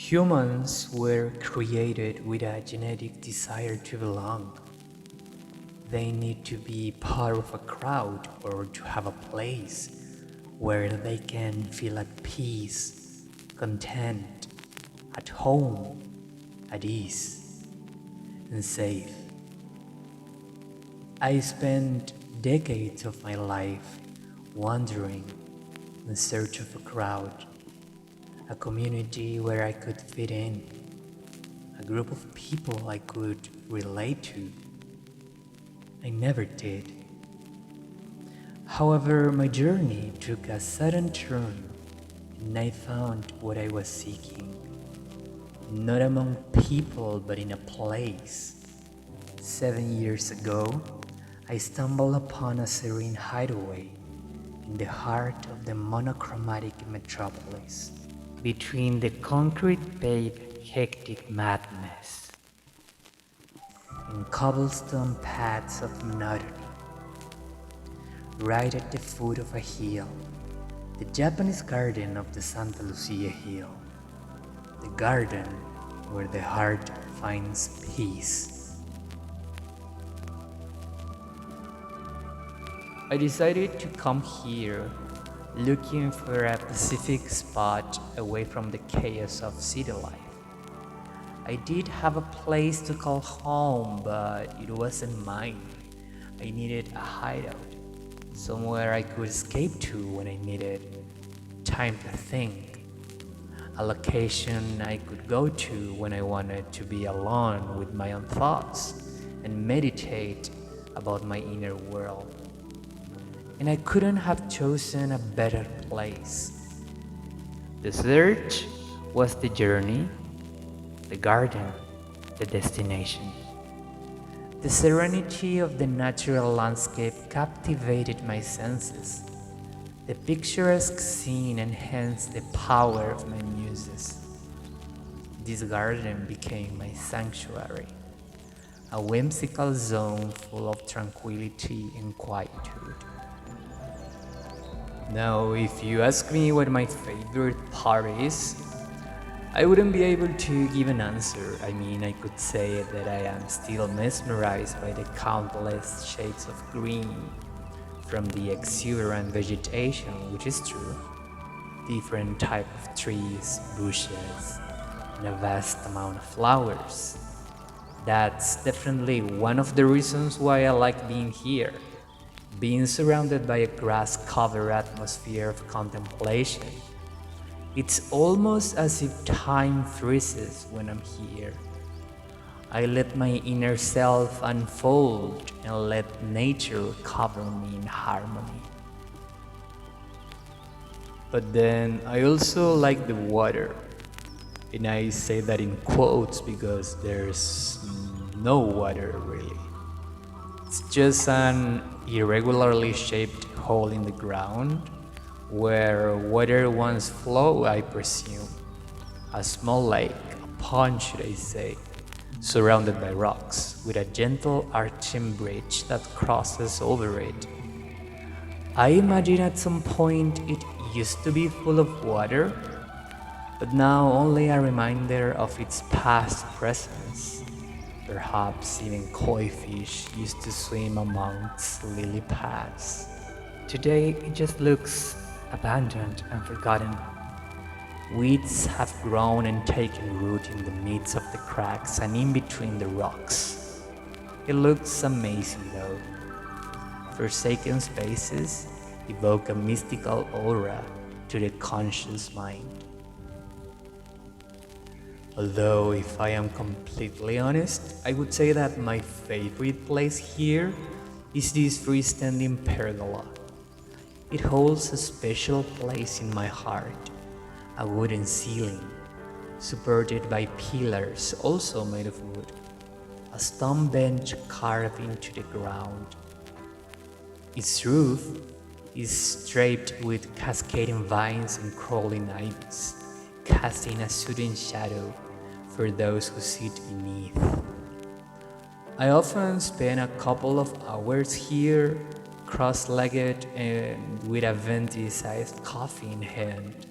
Humans were created with a genetic desire to belong. They need to be part of a crowd or to have a place where they can feel at peace, content, at home, at ease, and safe. I spent decades of my life wandering in search of a crowd, a community where I could fit in, a group of people I could relate to. I never did. However, my journey took a sudden turn and I found what I was seeking. Not among people, but in a place. 7 years ago, I stumbled upon a serene hideaway in the heart of the monochromatic metropolis, between the concrete-paved hectic madness and cobblestone paths of monotony. Right at the foot of a hill, the Japanese garden of the Santa Lucia hill, the garden where the heart finds peace. I decided to come here looking for a specific spot away from the chaos of city life. I did have a place to call home, but it wasn't mine. I needed a hideout, somewhere I could escape to when I needed time to think, a location I could go to when I wanted to be alone with my own thoughts and meditate about my inner world. And I couldn't have chosen a better place. The search was the journey, the garden, the destination. The serenity of the natural landscape captivated my senses. The picturesque scene enhanced the power of my muses. This garden became my sanctuary, a whimsical zone full of tranquility and quietude. Now, if you ask me what my favorite part is, I wouldn't be able to give an answer. I mean, I could say that I am still mesmerized by the countless shades of green, from the exuberant vegetation, which is true, different type of trees, bushes, and a vast amount of flowers. That's definitely one of the reasons why I like being here. Being surrounded by a grass-covered atmosphere of contemplation. It's almost as if time freezes when I'm here. I let my inner self unfold and let nature cover me in harmony. But then I also like the water. And I say that in quotes because there's no water really. It's just an irregularly shaped hole in the ground where water once flowed, I presume. A small lake, a pond should I say, surrounded by rocks, with a gentle arching bridge that crosses over it. I imagine at some point it used to be full of water, but now only a reminder of its past presence. Perhaps even koi fish used to swim amongst lily pads. Today it just looks abandoned and forgotten. Weeds have grown and taken root in the midst of the cracks and in between the rocks. It looks amazing though. Forsaken spaces evoke a mystical aura to the conscious mind. Although, if I am completely honest, I would say that my favorite place here is this freestanding pergola. It holds a special place in my heart, a wooden ceiling, supported by pillars also made of wood, a stone bench carved into the ground. Its roof is draped with cascading vines and crawling ivies, casting a soothing shadow for those who sit beneath. I often spend a couple of hours here, cross-legged and with a venti-sized coffee in hand,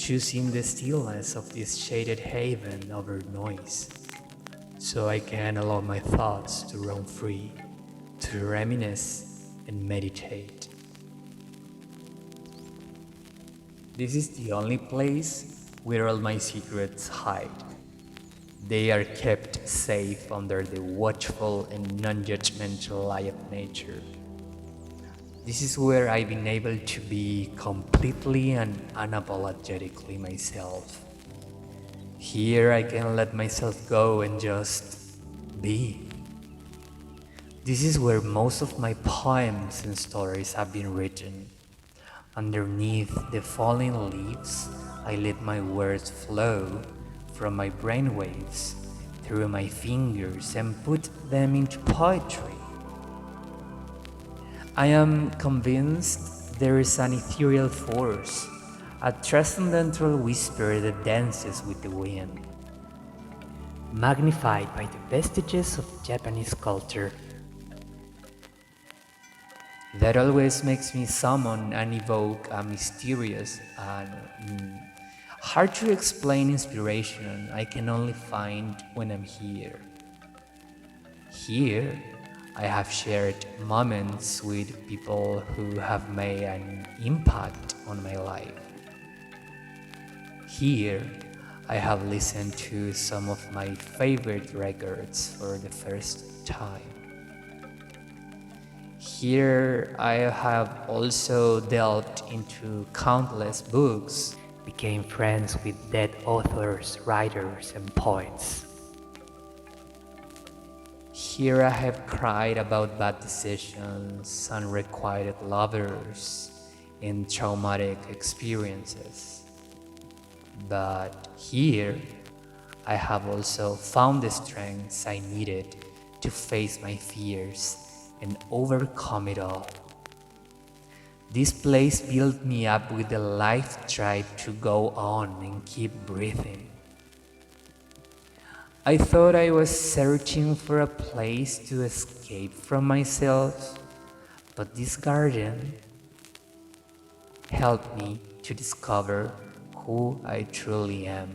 choosing the stillness of this shaded haven over noise, so I can allow my thoughts to roam free, to reminisce and meditate. This is the only place where all my secrets hide. They are kept safe under the watchful and non-judgmental eye of nature. This is where I've been able to be completely and unapologetically myself. Here I can let myself go and just be. This is where most of my poems and stories have been written. Underneath the falling leaves, I let my words flow from my brainwaves through my fingers and put them into poetry. I am convinced there is an ethereal force, a transcendental whisper that dances with the wind, magnified by the vestiges of Japanese culture, that always makes me summon and evoke a mysterious and hard to explain inspiration I can only find when I'm here. Here, I have shared moments with people who have made an impact on my life. Here, I have listened to some of my favorite records for the first time. Here, I have also delved into countless books, became friends with dead authors, writers, and poets. Here I have cried about bad decisions, unrequited lovers, and traumatic experiences. But here, I have also found the strengths I needed to face my fears and overcome it all. This place built me up with the life drive to go on and keep breathing. I thought I was searching for a place to escape from myself, but this garden helped me to discover who I truly am.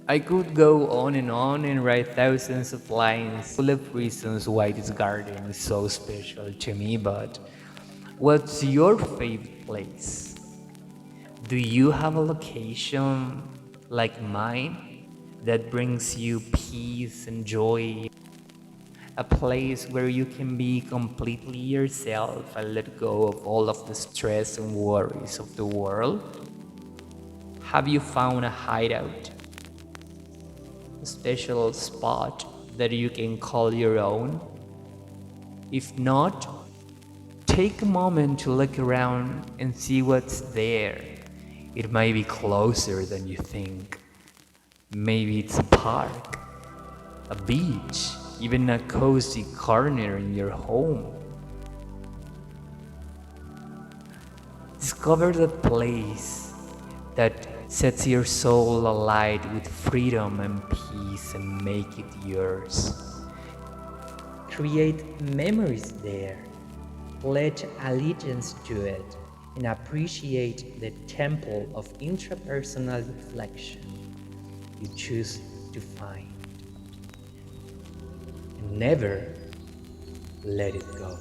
I could go on and write thousands of lines full of reasons why this garden is so special to me, but what's your favorite place? Do you have a location like mine that brings you peace and joy? A place where you can be completely yourself and let go of all of the stress and worries of the world? Have you found a hideout? A special spot that you can call your own? If not, take a moment to look around and see what's there. It might be closer than you think. Maybe it's a park, a beach, even a cozy corner in your home. Discover the place that sets your soul alight with freedom and peace and make it yours. Create memories there. Pledge allegiance to it and appreciate the temple of intrapersonal reflection you choose to find. And never let it go.